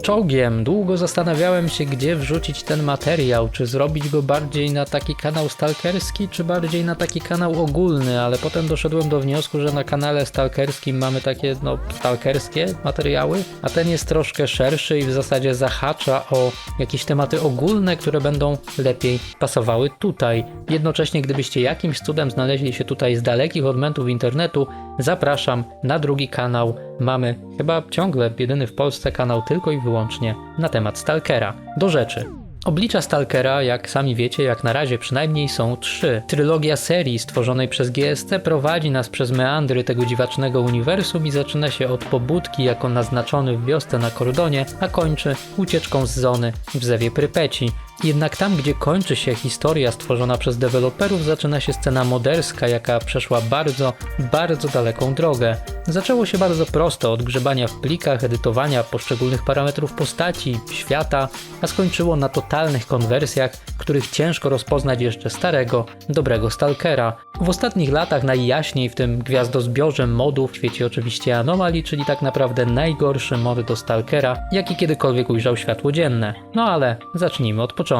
Czołgiem. Długo zastanawiałem się, gdzie wrzucić ten materiał, czy zrobić go bardziej na taki kanał stalkerski, czy bardziej na taki kanał ogólny, ale potem doszedłem do wniosku, że na kanale stalkerskim mamy takie, stalkerskie materiały, a ten jest troszkę szerszy i w zasadzie zahacza o jakieś tematy ogólne, które będą lepiej pasowały tutaj. Jednocześnie, gdybyście jakimś cudem znaleźli się tutaj z dalekich odmętów internetu, zapraszam na drugi kanał. Mamy chyba ciągle jedyny w Polsce kanał tylko i wyłącznie na temat Stalkera. Do rzeczy. Oblicza Stalkera, jak sami wiecie, jak na razie przynajmniej są 3. Trylogia serii stworzonej przez GSC prowadzi nas przez meandry tego dziwacznego uniwersum i zaczyna się od pobudki jako naznaczony w wiosce na Kordonie, a kończy ucieczką z zony w Zewie Prypeci. Jednak tam, gdzie kończy się historia stworzona przez deweloperów, zaczyna się scena moderska, jaka przeszła bardzo, bardzo daleką drogę. Zaczęło się bardzo prosto, od grzebania w plikach, edytowania poszczególnych parametrów postaci, świata, a skończyło na totalnych konwersjach, których ciężko rozpoznać jeszcze starego, dobrego Stalkera. W ostatnich latach najjaśniej w tym gwiazdozbiorze modów świeci oczywiście Anomaly, czyli tak naprawdę najgorszy mod do Stalkera, jaki kiedykolwiek ujrzał światło dzienne. No ale zacznijmy od początku.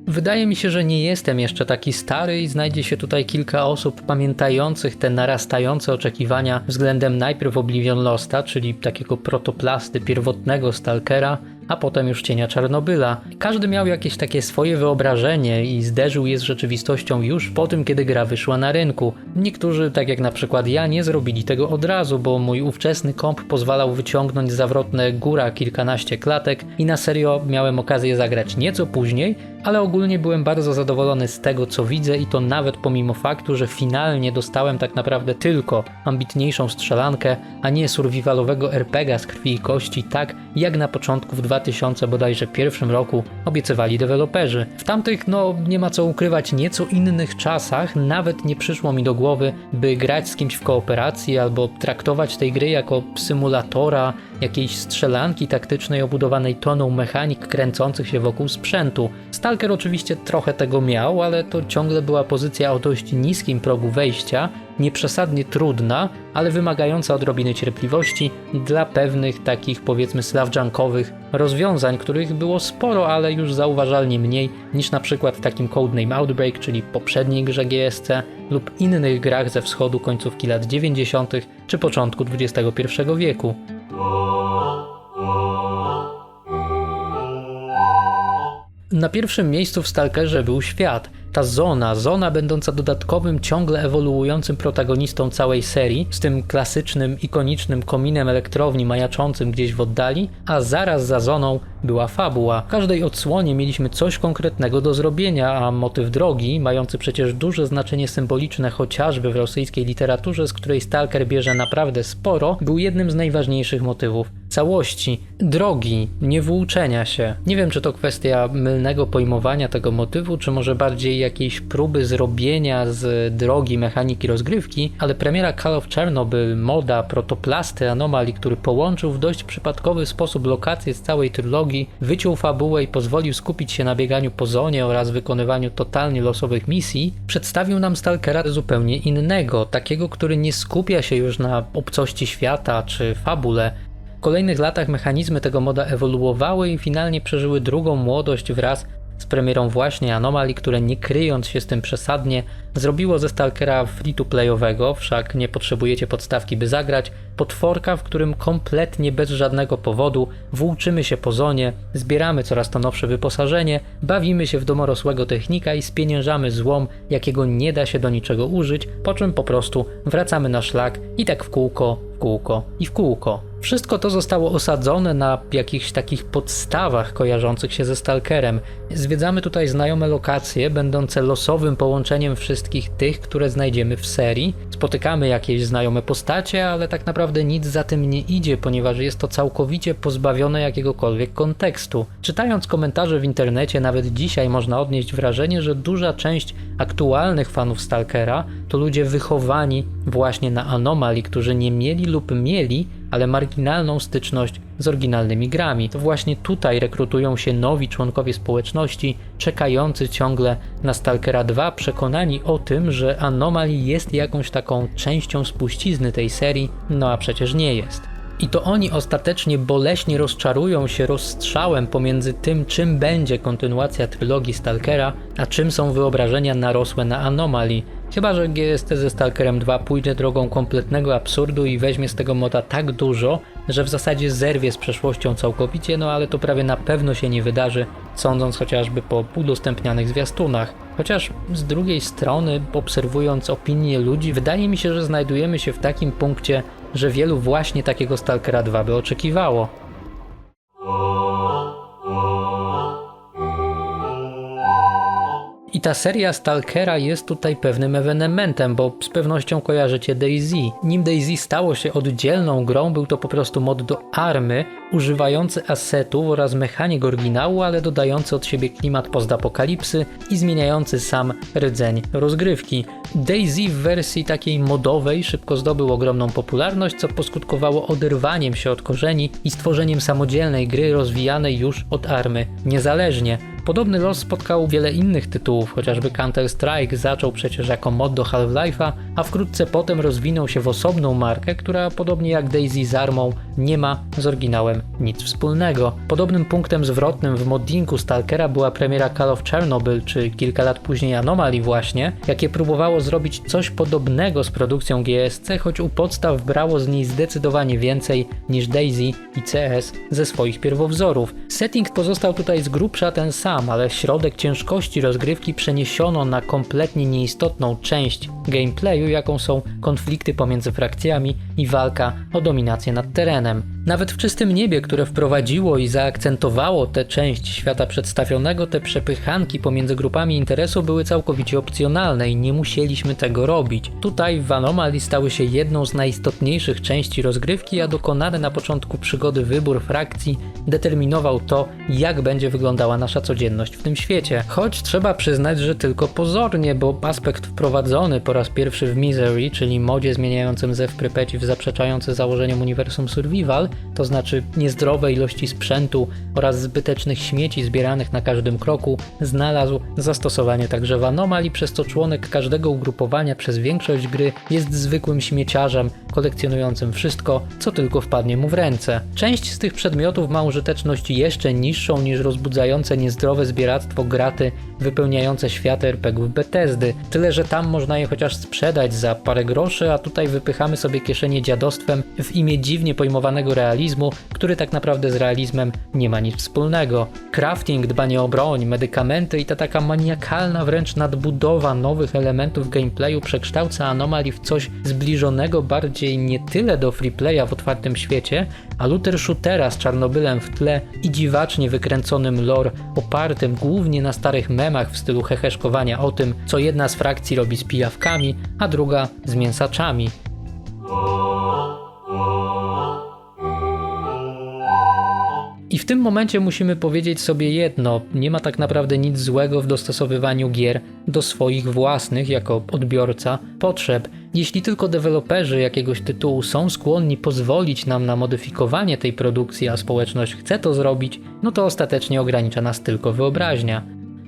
Wydaje mi się, że nie jestem jeszcze taki stary i znajdzie się tutaj kilka osób pamiętających te narastające oczekiwania względem najpierw Oblivion Losta, czyli takiego protoplasty pierwotnego Stalkera, a potem już Cienia Czarnobyla. Każdy miał jakieś takie swoje wyobrażenie i zderzył je z rzeczywistością już po tym, kiedy gra wyszła na rynku. Niektórzy, tak jak na przykład ja, nie zrobili tego od razu, bo mój ówczesny komp pozwalał wyciągnąć zawrotne góra kilkanaście klatek i na serio miałem okazję zagrać nieco później, ale ogólnie byłem bardzo zadowolony z tego, co widzę i to nawet pomimo faktu, że finalnie dostałem tak naprawdę tylko ambitniejszą strzelankę, a nie survivalowego RPGa z krwi i kości, tak jak na początku w 2001 roku obiecywali deweloperzy. W tamtych, nie ma co ukrywać, nieco innych czasach nawet nie przyszło mi do głowy, by grać z kimś w kooperacji albo traktować tej gry jako symulatora, jakiejś strzelanki taktycznej obudowanej toną mechanik kręcących się wokół sprzętu. Stalker oczywiście trochę tego miał, ale to ciągle była pozycja o dość niskim progu wejścia, nieprzesadnie trudna, ale wymagająca odrobiny cierpliwości dla pewnych takich, powiedzmy, slavjunkowych rozwiązań, których było sporo, ale już zauważalnie mniej niż na przykład w takim Codename Outbreak, czyli poprzedniej grze GSC, lub innych grach ze wschodu końcówki lat 90. czy początku XXI wieku. Na pierwszym miejscu w Stalkerze był świat. Ta zona będąca dodatkowym, ciągle ewoluującym protagonistą całej serii, z tym klasycznym, ikonicznym kominem elektrowni majaczącym gdzieś w oddali, a zaraz za zoną była fabuła. W każdej odsłonie mieliśmy coś konkretnego do zrobienia, a motyw drogi, mający przecież duże znaczenie symboliczne chociażby w rosyjskiej literaturze, z której Stalker bierze naprawdę sporo, był jednym z najważniejszych motywów całości. Drogi, nie włóczenia się. Nie wiem, czy to kwestia mylnego pojmowania tego motywu, czy może bardziej jakiejś próby zrobienia z drogi mechaniki rozgrywki, ale premiera Call of Chernobyl, moda, protoplasty, Anomaly, który połączył w dość przypadkowy sposób lokacje z całej trylogii, wyciął fabułę i pozwolił skupić się na bieganiu po zonie oraz wykonywaniu totalnie losowych misji, przedstawił nam Stalkera zupełnie innego, takiego, który nie skupia się już na obcości świata czy fabule. W kolejnych latach mechanizmy tego moda ewoluowały i finalnie przeżyły drugą młodość wraz z premierą właśnie Anomaly, które nie kryjąc się z tym przesadnie, zrobiło ze Stalkera free-to-playowego, wszak nie potrzebujecie podstawki by zagrać, potworka, w którym kompletnie bez żadnego powodu włóczymy się po zonie, zbieramy coraz to nowsze wyposażenie, bawimy się w domorosłego technika i spieniężamy złom, jakiego nie da się do niczego użyć, po czym po prostu wracamy na szlak i tak w kółko i w kółko. Wszystko to zostało osadzone na jakichś takich podstawach kojarzących się ze Stalkerem. Zwiedzamy tutaj znajome lokacje, będące losowym połączeniem wszystkich tych, które znajdziemy w serii. Spotykamy jakieś znajome postacie, ale tak naprawdę nic za tym nie idzie, ponieważ jest to całkowicie pozbawione jakiegokolwiek kontekstu. Czytając komentarze w internecie, nawet dzisiaj można odnieść wrażenie, że duża część aktualnych fanów Stalkera to ludzie wychowani właśnie na Anomaly, którzy nie mieli lub mieli, ale marginalną styczność z oryginalnymi grami. To właśnie tutaj rekrutują się nowi członkowie społeczności, czekający ciągle na Stalkera 2, przekonani o tym, że Anomaly jest jakąś taką częścią spuścizny tej serii, no a przecież nie jest. I to oni ostatecznie boleśnie rozczarują się rozstrzałem pomiędzy tym, czym będzie kontynuacja trylogii Stalkera, a czym są wyobrażenia narosłe na Anomaly. Chyba że GST ze Stalkerem 2 pójdzie drogą kompletnego absurdu i weźmie z tego moda tak dużo, że w zasadzie zerwie z przeszłością całkowicie, no ale to prawie na pewno się nie wydarzy, sądząc chociażby po udostępnianych zwiastunach. Chociaż z drugiej strony, obserwując opinie ludzi, wydaje mi się, że znajdujemy się w takim punkcie, że wielu właśnie takiego Stalkera 2 by oczekiwało. I ta seria Stalkera jest tutaj pewnym ewenementem, bo z pewnością kojarzycie DayZ. Nim DayZ stało się oddzielną grą, był to po prostu mod do Army, używający asetów oraz mechanik oryginału, ale dodający od siebie klimat postapokalipsy i zmieniający sam rdzeń rozgrywki. DayZ w wersji takiej modowej szybko zdobył ogromną popularność, co poskutkowało oderwaniem się od korzeni i stworzeniem samodzielnej gry rozwijanej już od Army niezależnie. Podobny los spotkał wiele innych tytułów, chociażby Counter-Strike zaczął przecież jako mod do Half-Life'a, a wkrótce potem rozwinął się w osobną markę, która podobnie jak DayZ z Armą nie ma z oryginałem nic wspólnego. Podobnym punktem zwrotnym w moddingu Stalkera była premiera Call of Chernobyl, czy kilka lat później Anomaly właśnie, jakie próbowało zrobić coś podobnego z produkcją GSC, choć u podstaw brało z niej zdecydowanie więcej niż DayZ i CS ze swoich pierwowzorów. Setting pozostał tutaj z grubsza ten sam, ale środek ciężkości rozgrywki przeniesiono na kompletnie nieistotną część gameplayu, jaką są konflikty pomiędzy frakcjami i walka o dominację nad terenem. Nawet w Czystym Niebie, które wprowadziło i zaakcentowało tę część świata przedstawionego, te przepychanki pomiędzy grupami interesu były całkowicie opcjonalne i nie musieliśmy tego robić. Tutaj w Anomaly stały się jedną z najistotniejszych części rozgrywki, a dokonany na początku przygody wybór frakcji determinował to, jak będzie wyglądała nasza codzienność w tym świecie. Choć trzeba przyznać, że tylko pozornie, bo aspekt wprowadzony po raz pierwszy w Misery, czyli modzie zmieniającym zew Prypeci w zaprzeczający założeniom uniwersum survival, to znaczy niezdrowe ilości sprzętu oraz zbytecznych śmieci zbieranych na każdym kroku, znalazł zastosowanie także w Anomaly, przez co członek każdego ugrupowania przez większość gry jest zwykłym śmieciarzem, kolekcjonującym wszystko, co tylko wpadnie mu w ręce. Część z tych przedmiotów ma użyteczność jeszcze niższą niż rozbudzające niezdrowe zbieractwo graty wypełniające świat RPG-ów Bethesdy. Tyle, że tam można je chociaż sprzedać za parę groszy, a tutaj wypychamy sobie kieszenie dziadostwem w imię dziwnie pojmowanego realizmu, który tak naprawdę z realizmem nie ma nic wspólnego. Crafting, dbanie o broń, medykamenty i ta taka maniakalna wręcz nadbudowa nowych elementów gameplayu przekształca Anomaly w coś zbliżonego bardziej nie tyle do freeplaya w otwartym świecie, a looter shootera z Czarnobylem w tle i dziwacznie wykręconym lore opartym głównie na starych memach w stylu heheszkowania o tym, co jedna z frakcji robi z pijawkami, a druga z mięsaczami. I w tym momencie musimy powiedzieć sobie jedno, nie ma tak naprawdę nic złego w dostosowywaniu gier do swoich własnych, jako odbiorca, potrzeb. Jeśli tylko deweloperzy jakiegoś tytułu są skłonni pozwolić nam na modyfikowanie tej produkcji, a społeczność chce to zrobić, no to ostatecznie ogranicza nas tylko wyobraźnia.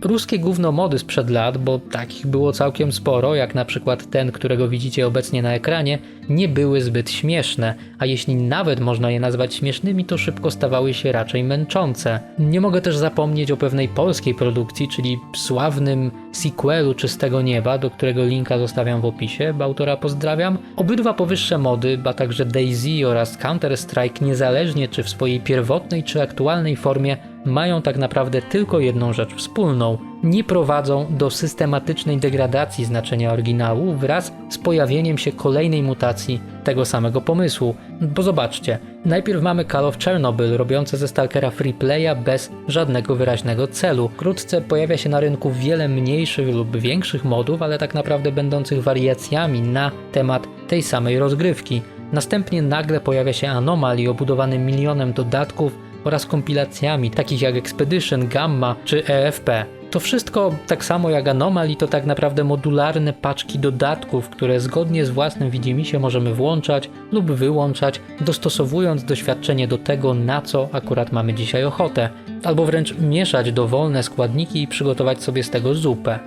Ruskie gówno mody sprzed lat, bo takich było całkiem sporo, jak na przykład ten, którego widzicie obecnie na ekranie, nie były zbyt śmieszne, a jeśli nawet można je nazwać śmiesznymi, to szybko stawały się raczej męczące. Nie mogę też zapomnieć o pewnej polskiej produkcji, czyli sławnym sequelu Czystego Nieba, do którego linka zostawiam w opisie, bo autora pozdrawiam. Obydwa powyższe mody, a także DayZ oraz Counter-Strike, niezależnie czy w swojej pierwotnej czy aktualnej formie, mają tak naprawdę tylko jedną rzecz wspólną. Nie prowadzą do systematycznej degradacji znaczenia oryginału wraz z pojawieniem się kolejnej mutacji tego samego pomysłu. Bo zobaczcie, najpierw mamy Call of Chernobyl robiące ze Stalkera freeplaya bez żadnego wyraźnego celu. Wkrótce pojawia się na rynku wiele mniejszych lub większych modów, ale tak naprawdę będących wariacjami na temat tej samej rozgrywki. Następnie nagle pojawia się Anomaly obudowany milionem dodatków oraz kompilacjami takich jak Expedition, Gamma czy EFP. To wszystko, tak samo jak Anomaly, to tak naprawdę modularne paczki dodatków, które zgodnie z własnym widzimisię możemy włączać lub wyłączać, dostosowując doświadczenie do tego, na co akurat mamy dzisiaj ochotę, albo wręcz mieszać dowolne składniki i przygotować sobie z tego zupę.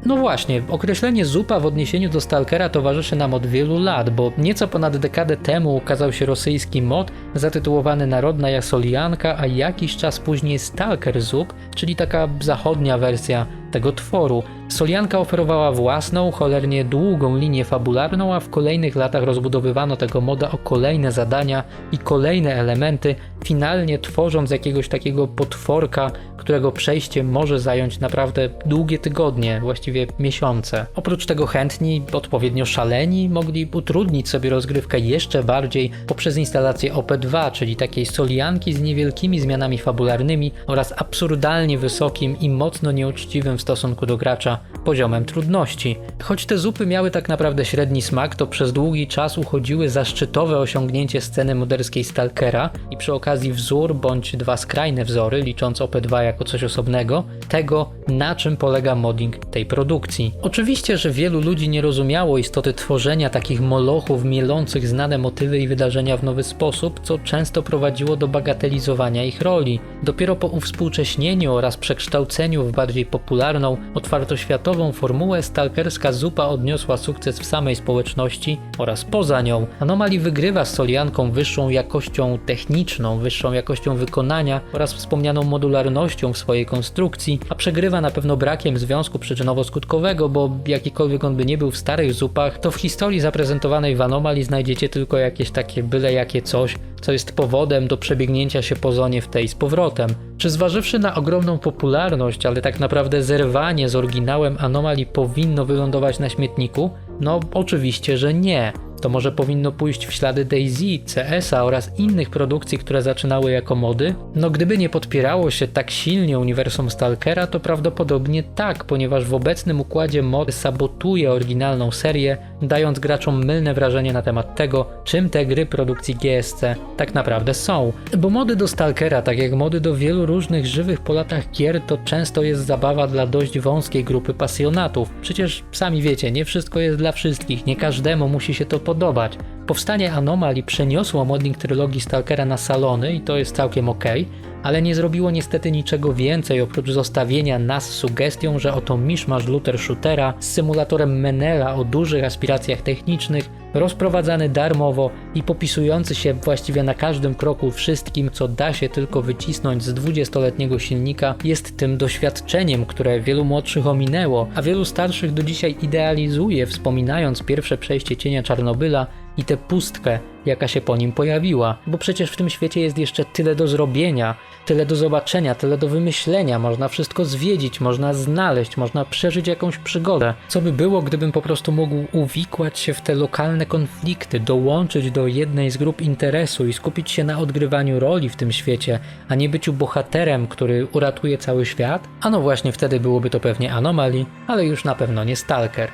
No właśnie, określenie zupa w odniesieniu do Stalkera towarzyszy nam od wielu lat, bo nieco ponad dekadę temu ukazał się rosyjski mod zatytułowany Narodna Jasolianka, a jakiś czas później Stalker Zup, czyli taka zachodnia wersja tego tworu. Solianka oferowała własną, cholernie długą linię fabularną, a w kolejnych latach rozbudowywano tego moda o kolejne zadania i kolejne elementy, finalnie tworząc jakiegoś takiego potworka, którego przejście może zająć naprawdę długie tygodnie, właściwie miesiące. Oprócz tego chętni, odpowiednio szaleni, mogli utrudnić sobie rozgrywkę jeszcze bardziej poprzez instalację OP2, czyli takiej solianki z niewielkimi zmianami fabularnymi oraz absurdalnie wysokim i mocno nieuczciwym w stosunku do gracza poziomem trudności. Choć te zupy miały tak naprawdę średni smak, to przez długi czas uchodziły za szczytowe osiągnięcie sceny moderskiej Stalkera i przy okazji wzór bądź dwa skrajne wzory, licząc OP2 jako coś osobnego, tego, na czym polega modding tej produkcji. Oczywiście, że wielu ludzi nie rozumiało istoty tworzenia takich molochów mielących znane motywy i wydarzenia w nowy sposób, co często prowadziło do bagatelizowania ich roli. Dopiero po uwspółcześnieniu oraz przekształceniu w bardziej popularną, otwartoświatową formułę stalkerska zupa odniosła sukces w samej społeczności oraz poza nią. Anomaly wygrywa z Solianką wyższą jakością techniczną, wyższą jakością wykonania oraz wspomnianą modularnością w swojej konstrukcji, a przegrywa na pewno brakiem związku przyczynowo-skutkowego, bo jakikolwiek on by nie był w starych zupach, to w historii zaprezentowanej w Anomaly znajdziecie tylko jakieś takie byle jakie coś, co jest powodem do przebiegnięcia się po zonie w tej z powrotem. Czy zważywszy na ogromną popularność, ale tak naprawdę zerwanie z oryginałem Anomaly powinno wylądować na śmietniku? No oczywiście, że nie. To może powinno pójść w ślady DayZ, CS-a oraz innych produkcji, które zaczynały jako mody? No gdyby nie podpierało się tak silnie uniwersum Stalkera, to prawdopodobnie tak, ponieważ w obecnym układzie mod sabotuje oryginalną serię, dając graczom mylne wrażenie na temat tego, czym te gry produkcji GSC tak naprawdę są. Bo mody do Stalkera, tak jak mody do wielu różnych żywych po latach gier, to często jest zabawa dla dość wąskiej grupy pasjonatów. Przecież sami wiecie, nie wszystko jest dla wszystkich, nie każdemu musi się to podobać. Powstanie Anomaly przeniosło modding trylogii Stalkera na salony i to jest całkiem okej, ale nie zrobiło niestety niczego więcej oprócz zostawienia nas sugestią, że oto miszmasz looter shootera z symulatorem Menela o dużych aspiracjach technicznych, rozprowadzany darmowo i popisujący się właściwie na każdym kroku wszystkim, co da się tylko wycisnąć z 20-letniego silnika, jest tym doświadczeniem, które wielu młodszych ominęło, a wielu starszych do dzisiaj idealizuje, wspominając pierwsze przejście Cienia Czarnobyla i tę pustkę, jaka się po nim pojawiła. Bo przecież w tym świecie jest jeszcze tyle do zrobienia, tyle do zobaczenia, tyle do wymyślenia, można wszystko zwiedzić, można znaleźć, można przeżyć jakąś przygodę. Co by było, gdybym po prostu mógł uwikłać się w te lokalne konflikty, dołączyć do jednej z grup interesu i skupić się na odgrywaniu roli w tym świecie, a nie byciu bohaterem, który uratuje cały świat? A no właśnie wtedy byłoby to pewnie Anomaly, ale już na pewno nie Stalker.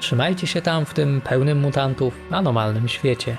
Trzymajcie się tam w tym pełnym mutantów, anomalnym świecie.